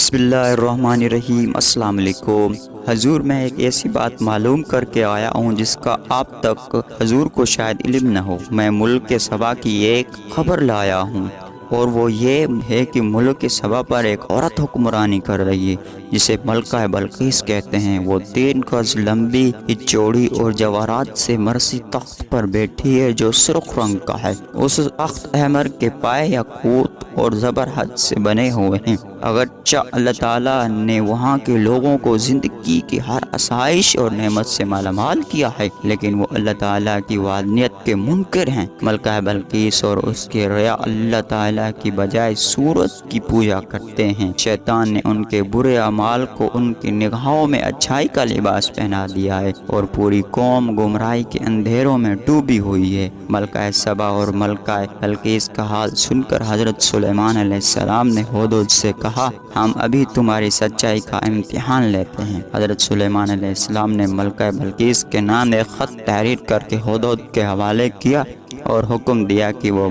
بسم اللہ الرحمن الرحیم۔ السلام علیکم حضور، میں ایک ایسی بات معلوم کر کے آیا ہوں جس کا آپ تک حضور کو شاید علم نہ ہو۔ میں ملک سبا کی ایک خبر لایا ہوں، اور وہ یہ ہے کہ ملک سبا پر ایک عورت حکمرانی کر رہی ہے جسے ملکہ بلقیس کہتے ہیں۔ وہ 3 گز لمبی، چوڑی اور جواہرات سے مرسی تخت پر بیٹھی ہے جو سرخ رنگ کا ہے۔ اس تخت احمر کے پائے یاقوت اور زبرجد سے بنے ہوئے ہیں۔ اگرچہ اللہ تعالیٰ نے وہاں کے لوگوں کو زندگی کی ہر آسائش اور نعمت سے مالا مال کیا ہے، لیکن وہ اللہ تعالیٰ کی وحدانیت کے منکر ہیں۔ ملکہ بلقیس اور اس کے رعایا اللہ تعالیٰ کی بجائے سورج کی پوجا کرتے ہیں۔ شیطان نے ان کے برے اعمال کو ان کی نگاہوں میں اچھائی کا لباس پہنا دیا ہے، اور پوری قوم گمراہی کے اندھیروں میں ڈوبی ہوئی ہے۔ ملکہ سبا اور ملکہ بلقیس کا حال سن کر حضرت سلیمان علیہ السلام نے ہدہد سے کہا، ہم ابھی تمہاری سچائی کا امتحان لیتے ہیں۔ حضرت سلیمان علیہ السلام نے ملکہ بلقیس کے نام ایک خط تحریر کر کے ہدہد کے حوالے کیا اور حکم دیا کہ وہ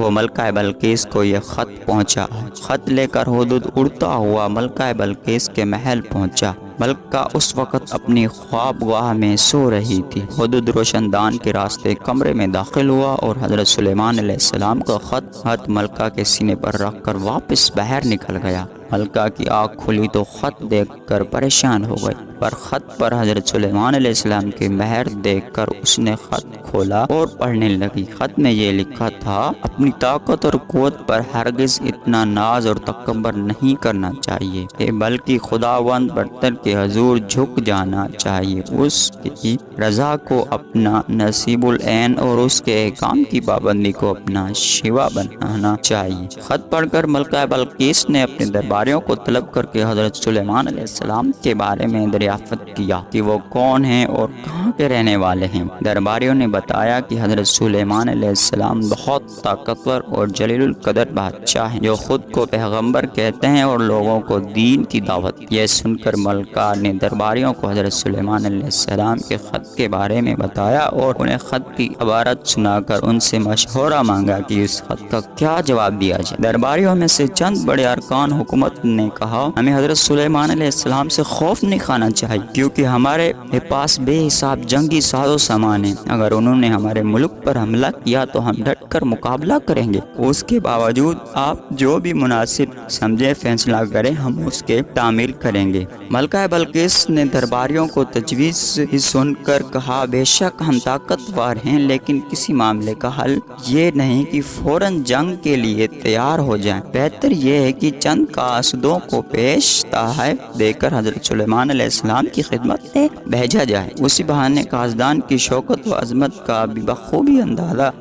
ملکہ بلقیس کو یہ خط پہنچا۔ خط لے کر ہدہد اڑتا ہوا ملکہ بلقیس کے محل پہنچا۔ ملکہ اس وقت اپنی خوابگاہ میں سو رہی تھی۔ ہدہد روشن دان کے راستے کمرے میں داخل ہوا اور حضرت سلیمان علیہ السلام کا خط ملکہ کے سینے پر رکھ کر واپس باہر نکل گیا۔ ملکہ کی آنکھ کھلی تو خط دیکھ کر پریشان ہو گئی، پر خط پر حضرت سلیمان علیہ السلام کی مہر دیکھ کر اس نے خط کھولا اور پڑھنے لگی۔ خط میں یہ لکھا تھا، اپنی طاقت اور قوت پر ہرگز اتنا ناز اور تکبر نہیں کرنا چاہیے، بلکہ خداوند برتر کے حضور جھک جانا چاہیے۔ اس کی رضا کو اپنا نصیب العین اور اس کے احکام کی پابندی کو اپنا شیوا بنانا چاہیے۔ خط پڑھ کر ملکہ بلقیس نے اپنے درباریوں کو طلب کر کے حضرت سلیمان علیہ السلام کے بارے میں دریافت کیا کہ وہ کون ہیں اور کہاں کے رہنے والے ہیں۔ درباریوں نے بتایا کہ حضرت سلیمان علیہ السلام بہت طاقتور اور جلیل القدر بادشاہ ہیں جو خود کو پیغمبر کہتے ہیں اور لوگوں کو دین کی دعوت۔ یہ سن کر ملکہ نے درباریوں کو حضرت سلیمان علیہ السلام کے خط کے بارے میں بتایا اور انہیں خط کی عبارت سنا کر ان سے مشورہ مانگا کہ اس خط کا کیا جواب دیا جائے۔ درباریوں میں سے چند بڑے ارکان حکومت نے کہا، ہمیں حضرت سلیمان علیہ السلام سے خوف نہیں کھانا چاہیے، کیونکہ ہمارے پاس بے حساب جنگی ساز و سامان ہے۔ اگر انہوں نے ہمارے ملک پر حملہ کیا تو ہم ڈٹ کر مقابلہ کریں گے۔ اس کے باوجود آپ جو بھی مناسب سمجھے فیصلہ کریں، ہم اس کے تعمیل کریں گے۔ ملکہ بلقیس نے درباریوں کو تجویز سن کر کہا، بے شک ہم طاقتور ہیں، لیکن کسی معاملے کا حل یہ نہیں کہ فوراً جنگ کے لیے تیار ہو جائیں۔ بہتر یہ ہے کہ چند قاصدوں کو پیش تحائف دے کر حضرت سلیمان علیہ السلام کی خدمت میں بھیجا جائے۔ اسی بہانے قاصدان کی شوکت و عظمت کا بھی بخوبی اندازہ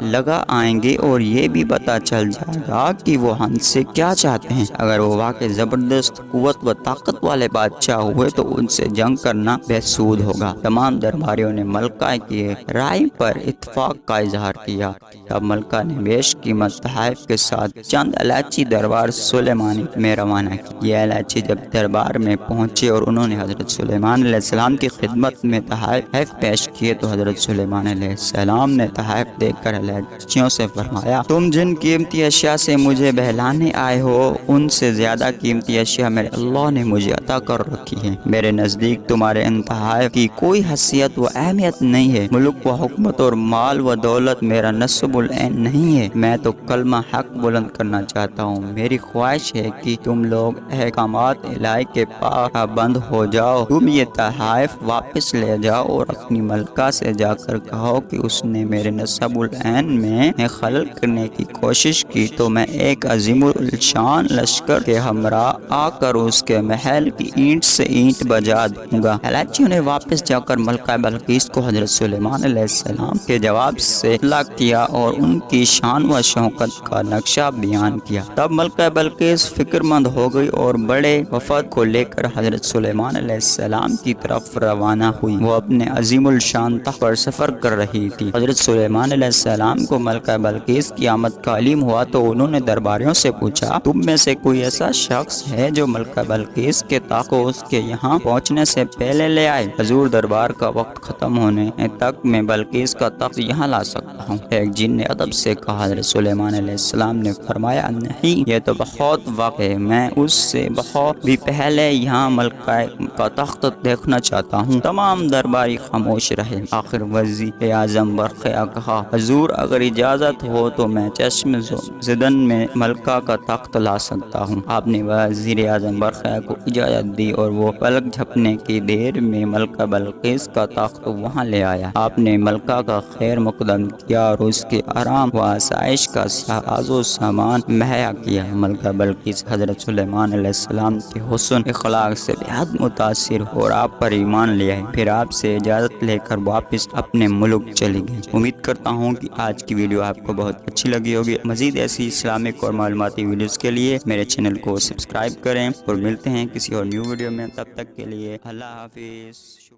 لگا آئیں گے اور یہ بھی پتہ چل جائے گا کہ وہ ہم سے کیا چاہتے ہیں۔ اگر وہ واقع زبردست قوت و طاقت والے بادشاہ ہوئے تو ان سے جنگ کرنا بہسود ہوگا۔ تمام درباریوں نے ملکہ کی رائے پر اتفاق کا اظہار کیا۔ اب ملکہ نے بیش قیمت تحائف کے ساتھ چند الائچی دربار سلیمانی میں روانہ کی۔ یہ الائچی جب دربار میں پہنچے اور انہوں نے حضرت سلیمان علیہ السلام کی خدمت میں تحائف پیش کیے تو حضرت سلیمان علیہ السلام نے تحائف دیکھ کر الائچیوں سے فرمایا، تم جن قیمتی اشیاء سے مجھے بہلانے آئے ہو، ان سے زیادہ قیمتی اشیاء میرے اللہ نے مجھے عطا کر رکھی ہیں۔ میرے نزدیک تمہارے ان تحائف کی کوئی حیثیت و اہمیت نہیں ہے۔ ملک و حکومت اور مال و دولت میرا نصب العین نہیں ہے۔ میں تو کلمہ حق بلند کرنا چاہتا ہوں۔ میری خواہش ہے کہ تم لوگ احکامات الہی کے پابند ہو جاؤ۔ تم یہ تحائف واپس لے جاؤ اور اپنی ملکہ سے جا کر کہو کہ اس نے میرے نصب العین میں خلل کرنے کی کوشش کی تو میں ایک عظیم الشان لشکر کے ہمراہ آ کر اس کے محل کی اینٹ سے اینٹ بجا دوں گا۔ الائچیوں نے واپس جا کر ملکہ بلقیس کو حضرت سلیمان علیہ السلام کے جواب سے اطلاع کیا اور ان کی شان و شوکت کا نقشہ بیان کیا۔ تب ملکہ بلقیس فکر مند ہو گئی اور بڑے وفد کو لے کر حضرت سلیمان علیہ السلام کی طرف روانہ ہوئی۔ وہ اپنے عظیم الشان تخت پر سفر کر رہی تھی۔ حضرت سلیمان علیہ السلام السلام کو ملکہ بلقیس کی آمد کا علم ہوا تو انہوں نے درباریوں سے پوچھا، تم میں سے کوئی ایسا شخص ہے جو ملکہ بلقیس کے تخت کو اس کے یہاں پہنچنے سے پہلے لے آئے؟ حضور دربار کا وقت ختم ہونے تک میں بلقیس کا تخت یہاں لا سکتا ہوں۔ ایک جن نے ادب سے کہا۔ حضرت سلیمان علیہ السلام نے فرمایا، نہیں، یہ تو بہت وقت ہے، میں اس سے بہت بھی پہلے یہاں ملکہ کا تخت دیکھنا چاہتا ہوں۔ تمام درباری خاموش رہے۔ آخر وزیر اعظم برقیہ کہا، حضور اگر اجازت ہو تو میں چشم زدن میں ملکہ کا تخت لا سکتا ہوں۔ آپ نے وزیر اعظم برقیہ کو اجازت دی اور وہ پلک جھپنے کی دیر میں ملکہ بلقیس کا تخت وہاں لے آیا۔ آپ نے ملکہ کا خیر مقدم کیا اور اس کے آرام و آسائش کا ساز و سامان مہیا کیا۔ ملکہ بلقیس حضرت سلیمان علیہ السلام کے حسن اخلاق سے بہت متاثر ہو اور آپ پر ایمان لے آئے۔ پھر آپ سے اجازت لے کر واپس اپنے ملک چلی گئی۔ امید کرتا ہوں کہ آج کی ویڈیو آپ کو بہت اچھی لگی ہوگی۔ مزید ایسی اسلامک اور معلوماتی ویڈیوز کے لیے میرے چینل کو سبسکرائب کریں اور ملتے ہیں کسی اور نیو ویڈیو میں۔ تب تک کے لیے اللہ حافظ۔